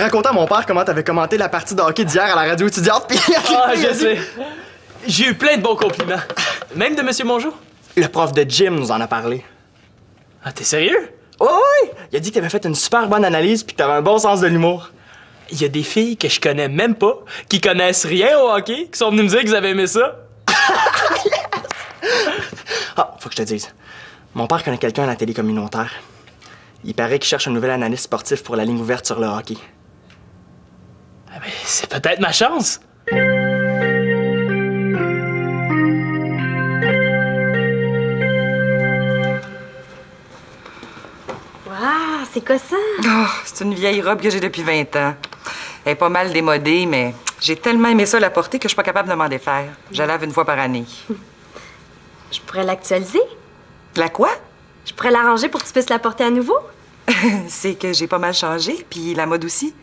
raconté à mon père comment t'avais commenté la partie de hockey d'hier à la radio étudiante, pis... Ah, je sais. J'ai eu plein de bons compliments. Même de Monsieur Mongeau. Le prof de gym nous en a parlé. Ah, t'es sérieux? Oh, oui! Il a dit que t'avais fait une super bonne analyse pis que t'avais un bon sens de l'humour. Il y a des filles que je connais même pas, qui connaissent rien au hockey, qui sont venues me dire qu'ils avaient aimé ça. Ah, faut que je te dise. Mon père connaît quelqu'un à la télé communautaire. Il paraît qu'il cherche un nouvel analyste sportif pour la ligne ouverte sur le hockey. Ah ben, c'est peut-être ma chance. Waouh, c'est quoi ça? Oh, c'est une vieille robe que j'ai depuis 20 ans. Elle est pas mal démodée, mais j'ai tellement aimé ça la porter que je suis pas capable de m'en défaire. Je la lave une fois par année. Je pourrais l'actualiser. La quoi? Je pourrais l'arranger pour que tu puisses la porter à nouveau. C'est que j'ai pas mal changé, puis la mode aussi.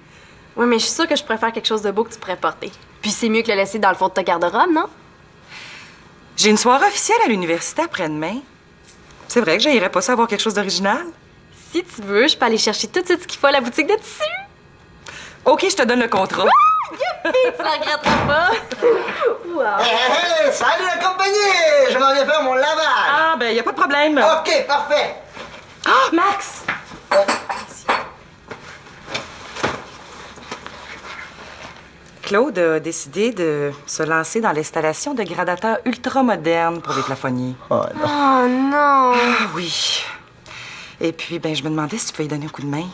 Oui, mais je suis sûre que je pourrais faire quelque chose de beau que tu pourrais porter. Puis c'est mieux que le laisser dans le fond de ta garde-robe, non? J'ai une soirée officielle à l'université après-demain. C'est vrai que j'aillerais pas ça avoir quelque chose d'original. Si tu veux, je peux aller chercher tout de suite ce qu'il faut à la boutique de tissu. OK, je te donne le contrat. Youpi, tu la regretteras pas. Wow. Hey, salut la compagnie! Je m'en viens faire mon lavage. Ah, ben, y a pas de problème. OK, parfait. Ah, Max! Claude a décidé de se lancer dans l'installation de gradateurs ultra-modernes pour les plafonniers. Oh non. Oh non. Ah oui. Et puis, ben, je me demandais si tu pouvais lui donner un coup de main.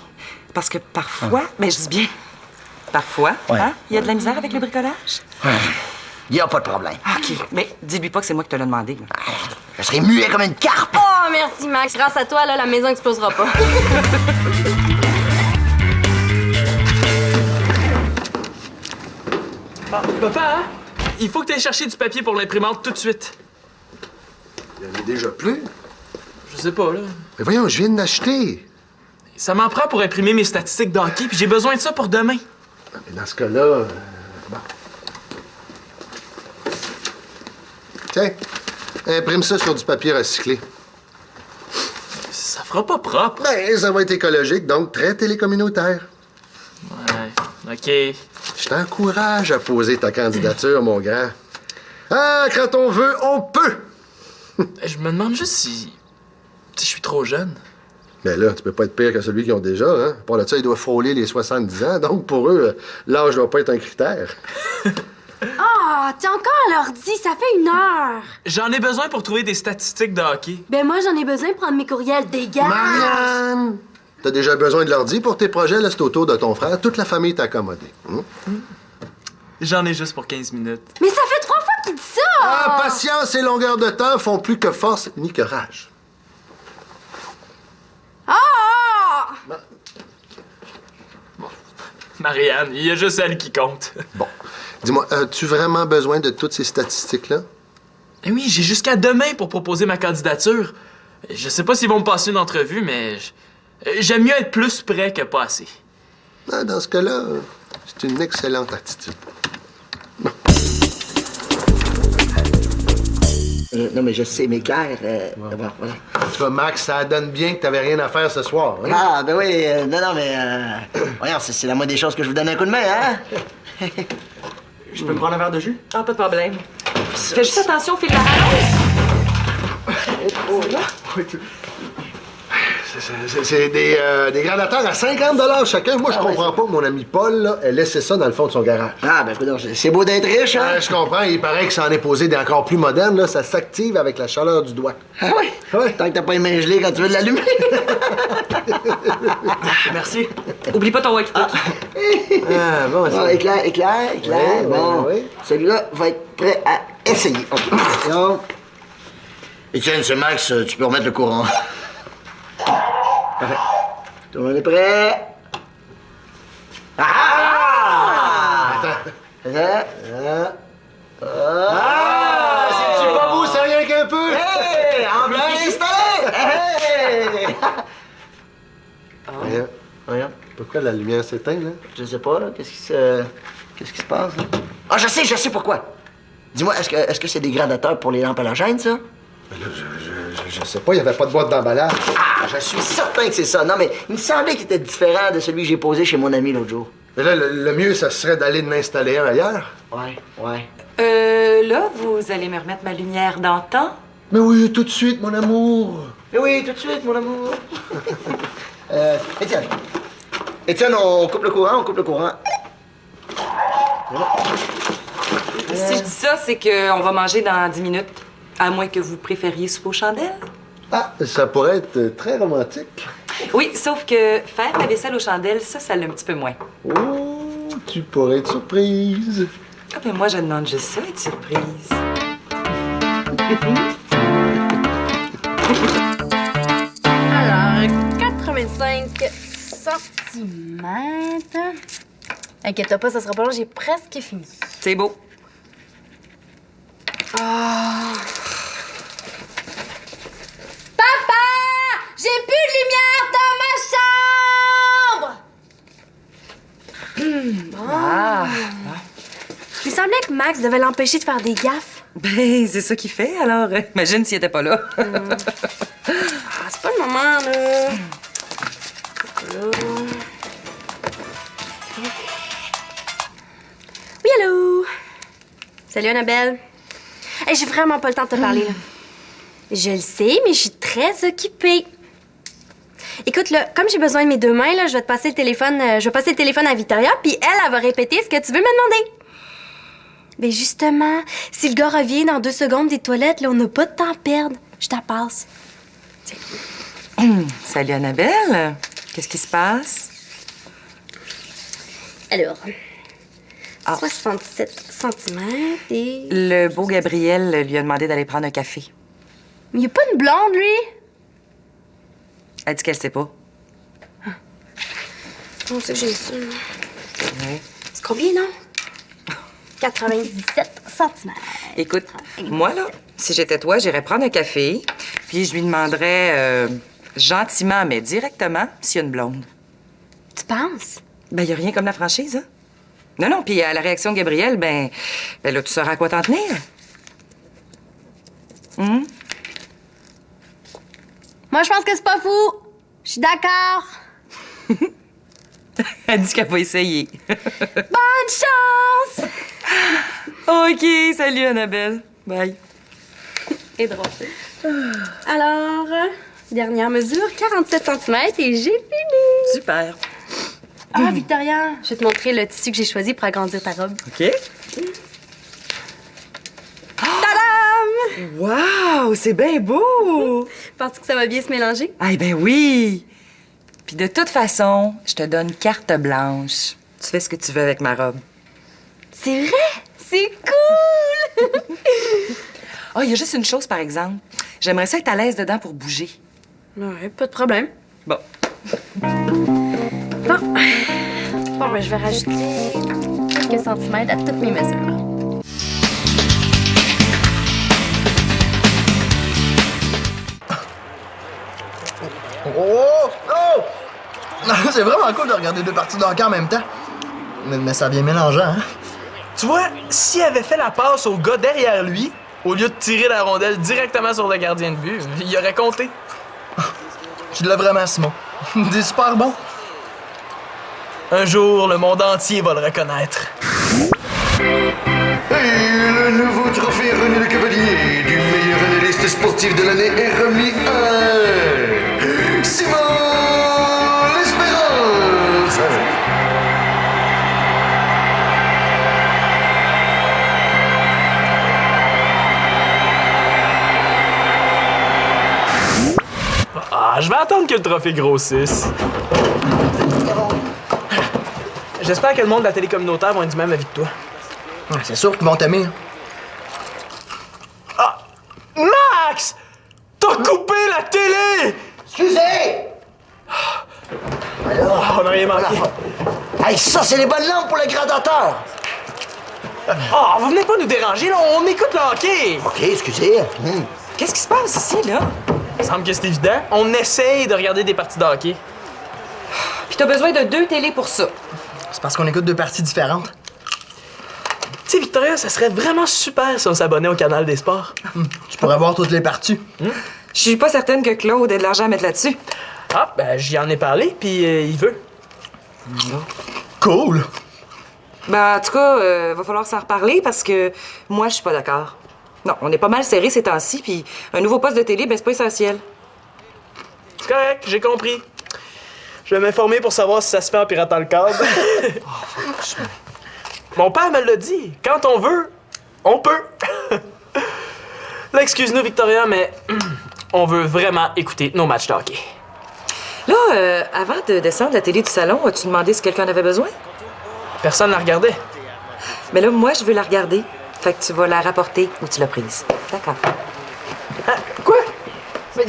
Parce que parfois, ben, je dis bien, parfois, Ouais. hein, il y a de la misère avec le bricolage. Il n'y a pas de problème. OK, mais dis-lui pas que c'est moi qui te l'ai demandé. Là. Je serai muet comme une carpe. Oh, merci, Max. Grâce à toi, là, la maison explosera pas. Papa, hein? Il faut que tu ailles chercher du papier pour l'imprimante tout de suite. Il y en a déjà plus. Je sais pas, là. Mais voyons, je viens de l'acheter. Ça m'en prend pour imprimer mes statistiques de hockey, puis j'ai besoin de ça pour demain. Mais dans ce cas-là, bon. Tiens, imprime ça sur du papier recyclé. Ça fera pas propre. Ben, ça va être écologique, donc très télécommunautaire. Ouais, OK. Je t'encourage à poser ta candidature, mon grand. Ah, quand on veut, on peut! Je me demande juste si je suis trop jeune. Mais là, tu peux pas être pire que celui qu'ils ont déjà, hein? Pour le ça, il doit frôler les 70 ans, donc pour eux, l'âge doit pas être un critère. Ah, t'es encore à l'ordi, ça fait 1 heure. J'en ai besoin pour trouver des statistiques de hockey. Ben moi, j'en ai besoin pour prendre mes courriels, dégage. Marianne! T'as déjà besoin de l'ordi pour tes projets, là, c'est autour de ton frère. Toute la famille t'a accommodé. J'en ai juste pour 15 minutes. Mais ça fait 3 fois qu'il dit ça. Ah, patience et longueur de temps font plus que force ni que rage. Ah! Marianne, il y a juste elle qui compte. Bon. Dis-moi, as-tu vraiment besoin de toutes ces statistiques-là? Eh oui, j'ai jusqu'à demain pour proposer ma candidature. Je sais pas s'ils vont me passer une entrevue, mais j'aime mieux être plus prêt que pas assez. Ah, dans ce cas-là, c'est une excellente attitude. Non, mais je sais, mais Claire... Voilà. En tout cas, Max, ça donne bien que t'avais rien à faire ce soir, hein? Ah, ben oui, non, mais... Voyons, c'est la moindre des choses que je vous donne un coup de main, hein? Je peux me prendre un verre de jus? Ah, pas de problème. Fais juste attention au fil de la rose. C'est des gradateurs à 50 chacun. Moi, je comprends pas que mon ami Paul, là, ait laissé ça dans le fond de son garage. Ah, ben écoute, c'est beau d'être riche, hein? Je comprends, il paraît que ça en est posé des encore plus modernes, là. Ça s'active avec la chaleur du doigt. Ah oui? Ouais. Tant que t'as pas les mains gelées quand tu veux l'allumer. Merci. Oublie pas ton walkie-talkie. Ah, bon, Bon, éclair. Oui, Bon, oui. Celui-là va être prêt à essayer. OK. Donc... Et tiens, c'est Max, tu peux remettre le courant. Parfait. Tout le monde est prêt? Ah! Attends. C'est pas beau, ça rien qu'un peu? Hey! En plein installé! Hey! Regarde. Pourquoi la lumière s'éteint, là? Je sais pas, là. Qu'est-ce qui se passe, là? Ah, je sais pourquoi. Dis-moi, est-ce que c'est des gradateurs pour les lampes halogènes, ça? Mais là, je sais pas, il y avait pas de boîte d'emballage. Ah, je suis certain que c'est ça. Non, mais il me semblait qu'il était différent de celui que j'ai posé chez mon ami l'autre jour. Mais là, le mieux, ça serait d'aller en installer un ailleurs. Ouais. Là, vous allez me remettre ma lumière d'antan? Mais oui, tout de suite, mon amour. Eh oui, tout de suite, mon amour. Étienne. Étienne, on coupe le courant, Si je dis ça, c'est qu'on va manger dans 10 minutes. À moins que vous préfériez souper aux chandelles. Ah, ça pourrait être très romantique. Oui, sauf que faire la vaisselle aux chandelles, ça l'a un petit peu moins. Oh, tu pourrais être surprise. Ah ben moi, je demande juste ça, être surprise. Alors, 85 centimètres. Inquiète-toi pas, ça sera pas long, j'ai presque fini. C'est beau. Papa! J'ai plus de lumière dans ma chambre! Ah! Il semblait que Max devait l'empêcher de faire des gaffes. Ben, c'est ça qu'il fait, alors imagine s'il était pas là. Ah, c'est pas le moment, là. Oui, allô? Salut, Annabelle. Hey, j'ai vraiment pas le temps de te parler, là. Je le sais, mais je suis très occupée. Écoute, là, comme j'ai besoin de mes deux mains, là, je vais passer le téléphone à Victoria, puis elle va répéter ce que tu veux me demander. Mais justement, si le gars revient dans 2 secondes des toilettes, là, on n'a pas de temps à perdre. Je t'en passe. Salut, Annabelle. Qu'est-ce qui se passe? Alors, 67 cm et... Le beau Gabriel lui a demandé d'aller prendre un café. Mais il a pas une blonde, lui? Elle dit qu'elle sait pas. On sait que j'ai ça. Ouais. C'est combien, non? 97 cm. Écoute, moi, là, si j'étais toi, j'irais prendre un café, puis je lui demanderais gentiment, mais directement, s'il y a une blonde. Tu penses? Ben, y a rien comme la franchise, hein? Non, puis à la réaction de Gabriel, ben là, tu sauras à quoi t'en tenir. Moi, je pense que c'est pas fou. Je suis d'accord. Elle dit qu'elle va essayer. Bonne chance! OK, salut, Annabelle. Bye. C'est drôle. Alors, dernière mesure, 47 cm et j'ai fini. Super. Ah, Victoria, je vais te montrer le tissu que j'ai choisi pour agrandir ta robe. OK. Tadam! Wow, c'est bien beau! Penses-tu que ça va bien se mélanger? Ah, ben oui! Puis de toute façon, je te donne carte blanche. Tu fais ce que tu veux avec ma robe. C'est vrai? C'est cool! Ah, il y a juste une chose, par exemple. J'aimerais ça être à l'aise dedans pour bouger. Ouais, pas de problème. Bon. Bon, ben, je vais rajouter quelques centimètres à toutes mes mesures. Oh! C'est vraiment cool de regarder 2 parties de hockey en même temps. Mais ça vient mélangeant, hein? Tu vois, s'il avait fait la passe au gars derrière lui, au lieu de tirer la rondelle directement sur le gardien de but, il aurait compté. Tu l'as vraiment, Simon. T'es super bon. Un jour, le monde entier va le reconnaître. Et le nouveau trophée René Le Cavalier du meilleur analyste sportif de l'année est remis à Simon L'Espérance. Ah, je vais attendre que le trophée grossisse. J'espère que le monde de la télé communautaire va être du même avis que toi. Ouais, c'est sûr qu'ils vont t'aimer. Ah! Max! T'as coupé la télé! Excusez! Alors, Ah, on n'a rien manqué. hey, ça, c'est les bonnes lampes pour le gradateur. Ah, vous venez pas nous déranger, là, on écoute le hockey! OK, excusez. Qu'est-ce qui se passe ici, là? Il semble que c'est évident. On essaye de regarder des parties de hockey. Puis t'as besoin de 2 télés pour ça. C'est parce qu'on écoute 2 parties différentes. Tu sais, Victoria, ça serait vraiment super si on s'abonnait au canal des sports. Tu pourrais voir toutes les parties. Je suis pas certaine que Claude ait de l'argent à mettre là-dessus. Ah, ben, j'y en ai parlé, puis il veut. Cool! Ben, en tout cas, va falloir s'en reparler parce que moi, je suis pas d'accord. Non, on est pas mal serré ces temps-ci, puis un nouveau poste de télé, ben, c'est pas essentiel. C'est correct, j'ai compris. Je vais m'informer pour savoir si ça se fait en piratant le câble. Mon père me l'a dit. Quand on veut, on peut. Là, excuse-nous, Victoria, mais on veut vraiment écouter nos matchs de hockey. Là, avant de descendre la télé du salon, as-tu demandé si quelqu'un avait besoin? Personne la regardait. Mais là, moi, je veux la regarder. Fait que tu vas la rapporter où tu l'as prise. D'accord. Hein? Quoi? Mais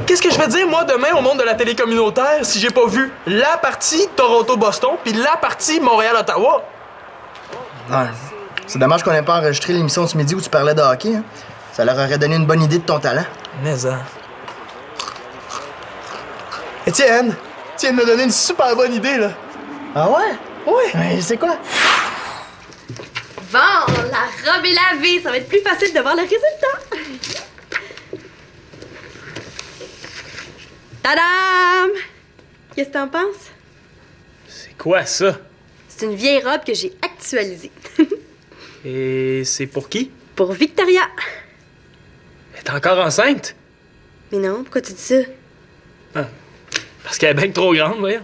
qu'est-ce que je vais dire, moi, demain, au monde de la télé communautaire, si j'ai pas vu la partie Toronto-Boston puis la partie Montréal-Ottawa? Ouais. C'est dommage qu'on ait pas enregistré l'émission ce midi où tu parlais de hockey. Hein? Ça leur aurait donné une bonne idée de ton talent. Mais hein. Étienne! Tu viens de me donner une super bonne idée, là. Ah ouais? Oui. Mais c'est quoi? Bon, la robe est lavée. Ça va être plus facile de voir le résultat. Tadam! Qu'est-ce que t'en penses? C'est quoi, ça? C'est une vieille robe que j'ai actualisée. Et c'est pour qui? Pour Victoria. Elle est encore enceinte? Mais non, pourquoi tu dis ça? Ah. Parce qu'elle est bien trop grande, voyons.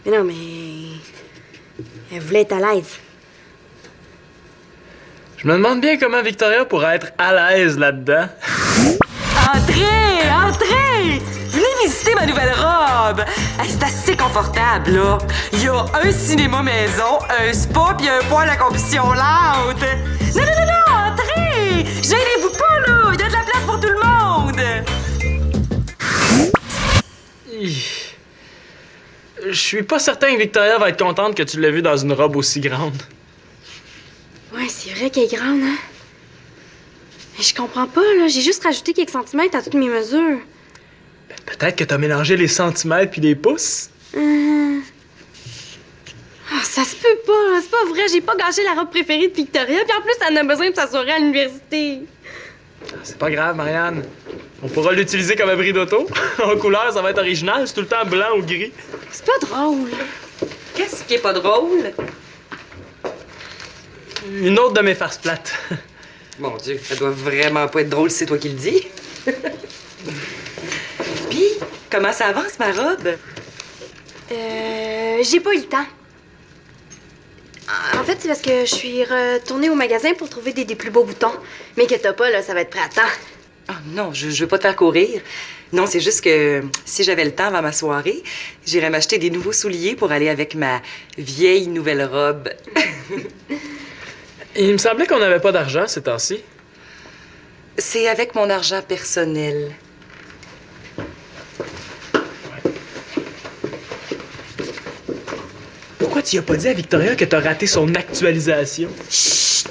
Mais non, mais... Elle voulait être à l'aise. Je me demande bien comment Victoria pourrait être à l'aise là-dedans. Entrez! Entrez! Venez visiter ma nouvelle robe! Hey, c'est assez confortable, là. Il y a un cinéma maison, un spa puis un poêle à combustion lente. Non! Entrez! Gênez-vous pas, là! Il y a de la place pour tout le monde! Je suis pas certain que Victoria va être contente que tu l'aies vue dans une robe aussi grande. Ouais, c'est vrai qu'elle est grande, hein? Mais je comprends pas, là. J'ai juste rajouté quelques centimètres à toutes mes mesures. Peut-être que t'as mélangé les centimètres puis les pouces. Ah, ça se peut pas, là. C'est pas vrai. J'ai pas gâché la robe préférée de Victoria. Puis en plus, elle en a besoin de sa soirée à l'université. C'est pas grave, Marianne. On pourra l'utiliser comme abri d'auto. En couleur, ça va être original. C'est tout le temps blanc ou gris. C'est pas drôle. Qu'est-ce qui est pas drôle? Une autre de mes farces plates. Mon Dieu, ça doit vraiment pas être drôle si c'est toi qui le dis. Puis, comment ça avance, ma robe? J'ai pas eu le temps. En fait, c'est parce que je suis retournée au magasin pour trouver des plus beaux boutons. Mais que t'as pas, là, ça va être prêt à temps. Ah non, je veux pas te faire courir. Non, c'est juste que si j'avais le temps avant ma soirée, j'irais m'acheter des nouveaux souliers pour aller avec ma vieille nouvelle robe. Il me semblait qu'on n'avait pas d'argent ces temps-ci. C'est avec mon argent personnel. Pourquoi tu y as pas dit à Victoria que t'as raté son actualisation? Chut!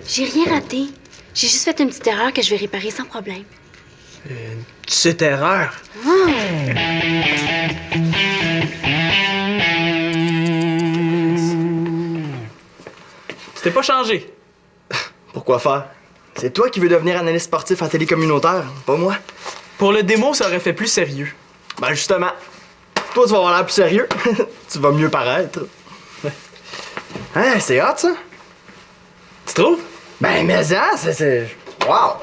J'ai rien raté. J'ai juste fait une petite erreur que je vais réparer sans problème. Cette erreur. Tu t'es pas changé. Pourquoi faire? C'est toi qui veux devenir analyste sportif en télé communautaire, pas moi. Pour le démo, ça aurait fait plus sérieux. Ben justement, toi tu vas avoir l'air plus sérieux. Tu vas mieux paraître. Hein, c'est hot ça? Tu trouves? Ben mais ça, c'est... Wow!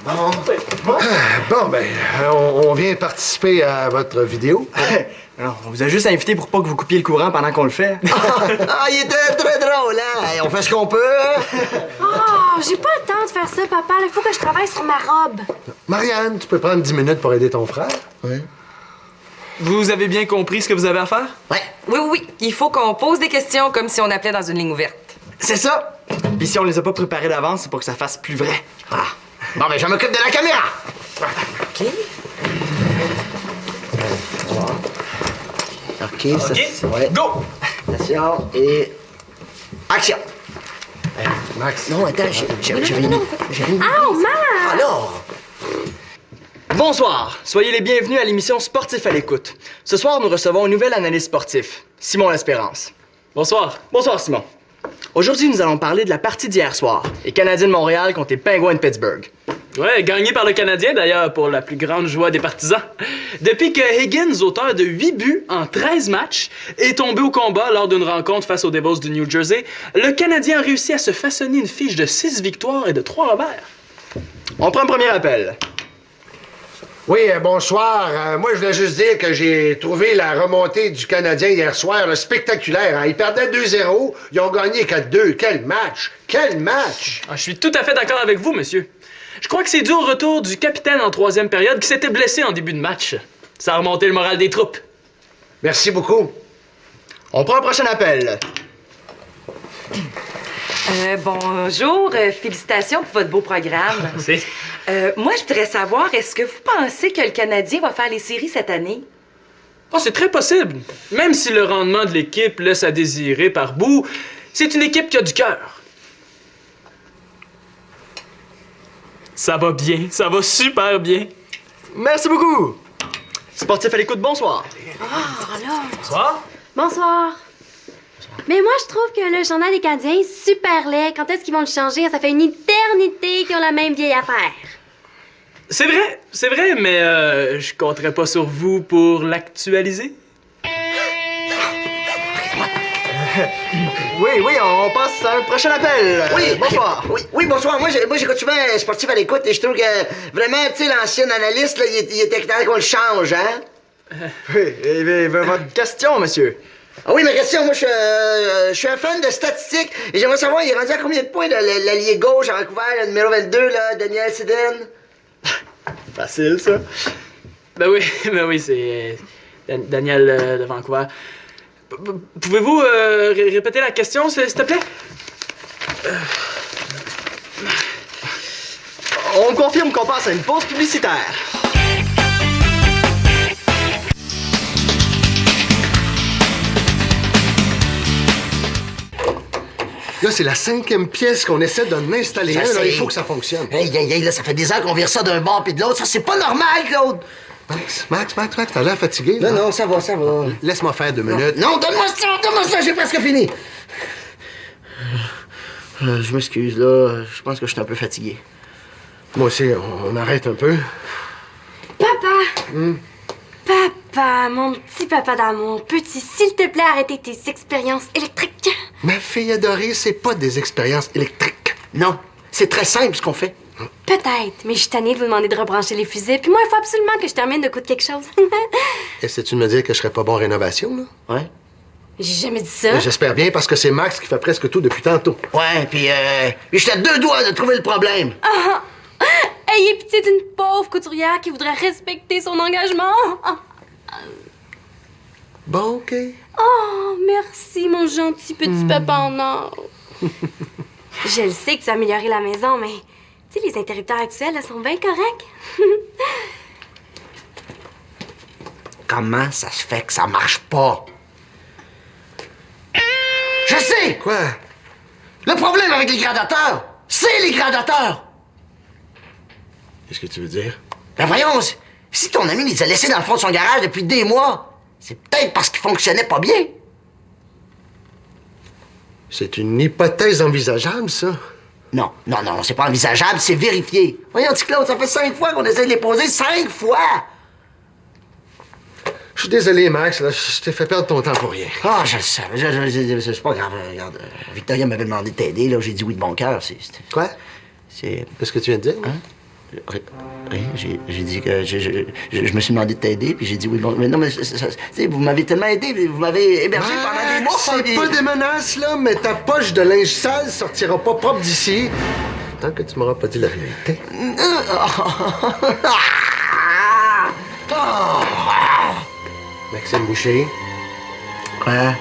Bon, ben, on vient participer à votre vidéo. Non, on vous a juste invité pour pas que vous coupiez le courant pendant qu'on le fait. Ah, il était très drôle, hein? Hey, on fait ce qu'on peut, hein? Oh, j'ai pas le temps de faire ça, papa. Il faut que je travaille sur ma robe. Marianne, tu peux prendre 10 minutes pour aider ton frère? Oui. Vous avez bien compris ce que vous avez à faire? Ouais, Oui. Il faut qu'on pose des questions comme si on appelait dans une ligne ouverte. C'est ça! Pis si on les a pas préparés d'avance, c'est pour que ça fasse plus vrai. Ah. Bon, ben, je m'occupe de la caméra. OK? OK, ça, c'est... Ouais. Go! Attention, et... Action! Max. Non, attends, j'ai une... Oh, maman! Alors! Bonsoir, soyez les bienvenus à l'émission Sportif à l'écoute. Ce soir, nous recevons un nouvel analyste sportif, Simon L'Espérance. Bonsoir. Bonsoir, Simon. Aujourd'hui, nous allons parler de la partie d'hier soir, les Canadiens de Montréal contre les Pingouins de Pittsburgh. Ouais, gagné par le Canadien d'ailleurs, pour la plus grande joie des partisans. Depuis que Higgins, auteur de 8 buts en 13 matchs, est tombé au combat lors d'une rencontre face aux Devils du New Jersey, le Canadien a réussi à se façonner une fiche de 6 victoires et de 3 revers. On prend un premier appel. Oui, bonsoir. Moi, je voulais juste dire que j'ai trouvé la remontée du Canadien hier soir là, spectaculaire. Hein. Ils perdaient 2-0, ils ont gagné 4-2. Quel match! Quel match! Ah, je suis tout à fait d'accord avec vous, monsieur. Je crois que c'est dû au retour du capitaine en troisième période qui s'était blessé en début de match. Ça a remonté le moral des troupes. Merci beaucoup. On prend un prochain appel. Bonjour, félicitations pour votre beau programme. Merci. Moi, je voudrais savoir, est-ce que vous pensez que le Canadien va faire les séries cette année? Oh, c'est très possible. Même si le rendement de l'équipe laisse à désirer par bout, c'est une équipe qui a du cœur. Ça va bien, ça va super bien. Merci beaucoup. Sportif à l'écoute, bonsoir. Bonsoir. Bonsoir. Mais moi, je trouve que le journal des Canadiens est super laid. Quand est-ce qu'ils vont le changer? Ça fait une éternité qu'ils ont la même vieille affaire. C'est vrai, mais je compterais pas sur vous pour l'actualiser. Oui, on passe à un prochain appel. Oui, Bonsoir. Oui, bonsoir. Moi, j'écoute souvent Sportif à l'écoute et je trouve que vraiment, tu sais, l'ancien analyste, là, il était temps qu'on le change, hein? Oui, et votre question, monsieur. Ah oui, ma question, moi, je suis un fan de statistiques et j'aimerais savoir, il est rendu à combien de points, l'allié gauche à Vancouver, le numéro 22, là, Daniel Sedin? Facile, ça. Ben oui, c'est Daniel de Vancouver. Pouvez-vous répéter la question, s'il te plaît? On confirme qu'on passe à une pause publicitaire. Là, c'est la 5e pièce qu'on essaie de m'installer. Ça, Là, il faut que ça fonctionne. Hey, là, ça fait des heures qu'on vire ça d'un bord puis de l'autre. Ça, c'est pas normal, Claude! Max, t'as l'air fatigué, là. Non, ça va. Laisse-moi faire 2 minutes. Non, donne-moi ça, j'ai presque fini. Je m'excuse, là. Je pense que je suis un peu fatigué. Moi aussi, on arrête un peu. Papa! Papa, mon petit papa d'amour, peux-tu, s'il te plaît, arrêter tes expériences électriques? Ma fille adorée, c'est pas des expériences électriques. Non, c'est très simple, ce qu'on fait. Peut-être, mais je suis tannée de vous demander de rebrancher les fusées. Puis moi, il faut absolument que je termine de coudre quelque chose. Essaie-tu de me dire que je serais pas bon en rénovation, là? Ouais. J'ai jamais dit ça. J'espère bien, parce que c'est Max qui fait presque tout depuis tantôt. Ouais, puis j'étais à 2 doigts de trouver le problème. Ayez pitié d'une pauvre couturière qui voudrait respecter son engagement. Bon, OK. Oh, merci, mon gentil petit papa en or. Je le sais que tu as amélioré la maison, mais tu sais, les interrupteurs actuels, là, sont bien corrects. Comment ça se fait que ça marche pas? Je sais! Quoi? Le problème avec les gradateurs, c'est les gradateurs! Qu'est-ce que tu veux dire? Ben voyons, si ton ami les a laissés dans le fond de son garage depuis des mois, c'est peut-être parce qu'ils fonctionnaient pas bien. C'est une hypothèse envisageable, ça. Non, c'est pas envisageable, c'est vérifié. Voyons, petit Claude, ça fait 5 fois qu'on essaie de les poser, 5 fois! Je suis désolé, Max, là, je t'ai fait perdre ton temps pour rien. Ah, je le sais, c'est pas grave, regarde. Victoria m'avait demandé de t'aider, là, j'ai dit oui de bon cœur, Quoi? C'est... Qu'est-ce que tu viens de dire? Hein? Rien, j'ai dit que je me suis demandé de t'aider, puis j'ai dit oui. Bon, mais non, mais vous m'avez tellement aidé, vous m'avez hébergé pendant des mois. C'est puis- pas des menaces, là, mais ta poche de linge sale sortira pas propre d'ici tant que tu m'auras pas dit la vérité. Maxime Boucher. Quoi?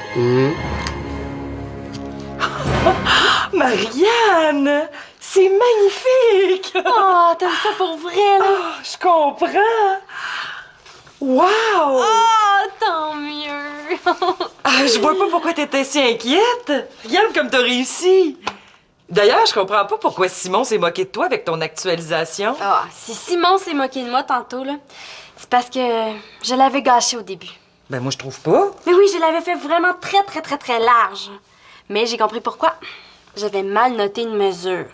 Marianne! C'est magnifique! Oh, t'aimes ça pour vrai, là? Je comprends! Wow! Oh, tant mieux. Je vois pas pourquoi t'étais si inquiète. Regarde comme t'as réussi. D'ailleurs, je comprends pas pourquoi Simon s'est moqué de toi avec ton actualisation. Ah, si Simon s'est moqué de moi tantôt, là, c'est parce que je l'avais gâché au début. Ben moi, je trouve pas. Mais oui, je l'avais fait vraiment très large. Mais j'ai compris pourquoi. J'avais mal noté une mesure.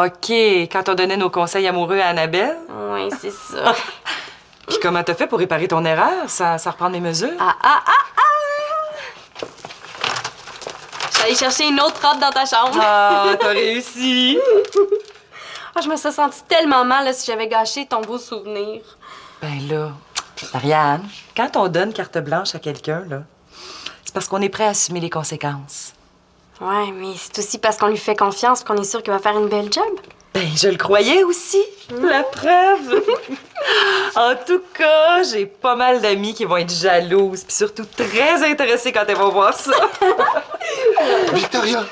OK, quand on donnait nos conseils amoureux à Annabelle. Oui, c'est ça. Puis comment t'as fait pour réparer ton erreur sans reprendre les mesures? Je suis allée chercher une autre robe dans ta chambre. Ah, t'as réussi! Je me serais sentie tellement mal là, si j'avais gâché ton beau souvenir. Ben là, Marianne, quand on donne carte blanche à quelqu'un, là, c'est parce qu'on est prêt à assumer les conséquences. Ouais, mais c'est aussi parce qu'on lui fait confiance qu'on est sûr qu'il va faire une belle job. Ben, je le croyais aussi. La preuve. En tout cas, j'ai pas mal d'amis qui vont être jalouses, puis surtout très intéressées quand elles vont voir ça. Victoria,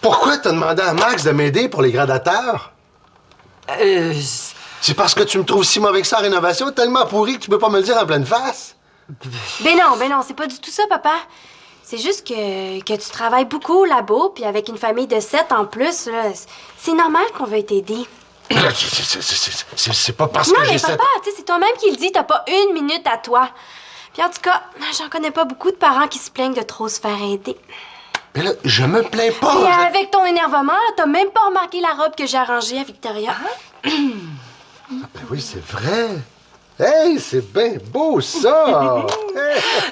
pourquoi t'as demandé à Max de m'aider pour les gradateurs? C'est parce que tu me trouves si mauvais que ça en rénovation, tellement pourri que tu peux pas me le dire en pleine face? Ben non, c'est pas du tout ça, papa. C'est juste que tu travailles beaucoup au labo, puis avec une famille de 7 en plus, là, c'est normal qu'on veuille t'aider. C'est pas parce Non, que mais j'ai papa, tu sais, c'est toi-même qui le dis, t'as pas une minute à toi. Puis en tout cas, j'en connais pas beaucoup de parents qui se plaignent de trop se faire aider. Mais là, je me plains pas. Et avec ton énervement, t'as même pas remarqué la robe que j'ai arrangée à Victoria. Ben oui, c'est vrai. Hey, c'est bien beau, ça!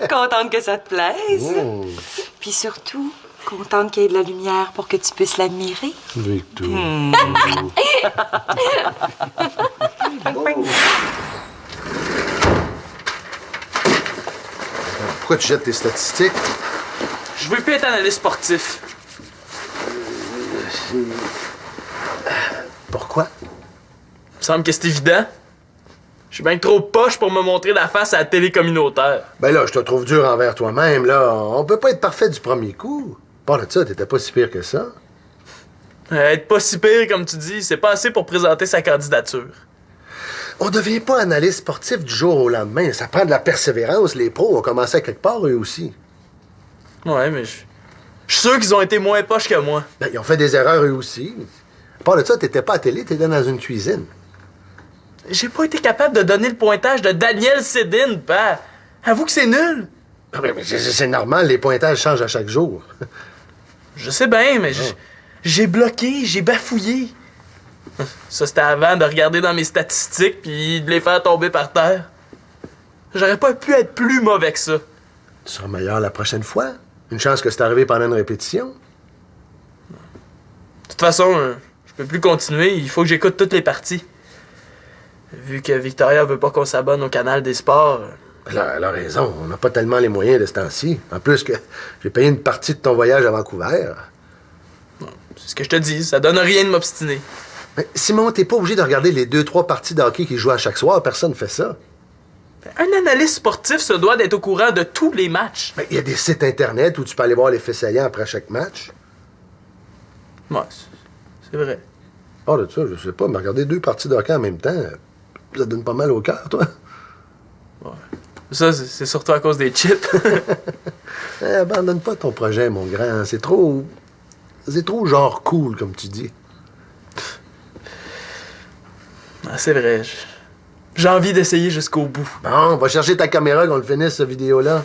Contente que ça te plaise. Puis surtout, contente qu'il y ait de la lumière pour que tu puisses l'admirer. Victor. Pourquoi tu jettes tes statistiques? Je veux plus être analyste sportif. Pourquoi? Il me semble que c'est évident. Je suis bien trop poche pour me montrer la face à la télé communautaire. Ben là, je te trouve dur envers toi-même, là. On peut pas être parfait du premier coup. Par de ça, t'étais pas si pire que ça. Être pas si pire, comme tu dis, c'est pas assez pour présenter sa candidature. On devient pas analyste sportif du jour au lendemain. Ça prend de la persévérance. Les pros ont commencé à quelque part, eux aussi. Ouais, mais je suis sûr qu'ils ont été moins poches que moi. Ben, ils ont fait des erreurs, eux aussi. Par de ça, t'étais pas à télé, t'étais dans une cuisine. J'ai pas été capable de donner le pointage de Daniel Cédine, père. Avoue que c'est nul. Ah ben, c'est normal, les pointages changent à chaque jour. Je sais bien, mais j'ai bloqué, j'ai bafouillé. Ça, c'était avant de regarder dans mes statistiques puis de les faire tomber par terre. J'aurais pas pu être plus mauvais que ça. Tu seras meilleur la prochaine fois. Une chance que c'est arrivé pendant une répétition. De toute façon, je peux plus continuer. Il faut que j'écoute toutes les parties. Vu que Victoria veut pas qu'on s'abonne au canal des sports. Elle a raison. On n'a pas tellement les moyens de ce temps-ci. En plus que j'ai payé une partie de ton voyage à Vancouver. C'est ce que je te dis. Ça donne rien de m'obstiner. Mais Simon, t'es pas obligé de regarder les 2-3 parties de hockey qui jouent à chaque soir. Personne fait ça. Un analyste sportif se doit d'être au courant de tous les matchs. Il y a des sites Internet où tu peux aller voir les faits saillants après chaque match. Ouais, c'est vrai. Hors de ça, je sais pas, mais regarder 2 parties de hockey en même temps, ça te donne pas mal au cœur, toi. Ça, c'est surtout à cause des chips. Abandonne pas ton projet, mon grand. C'est trop genre cool, comme tu dis. Ah, c'est vrai. J'ai envie d'essayer jusqu'au bout. Bon, va chercher ta caméra qu'on le finisse, cette vidéo-là.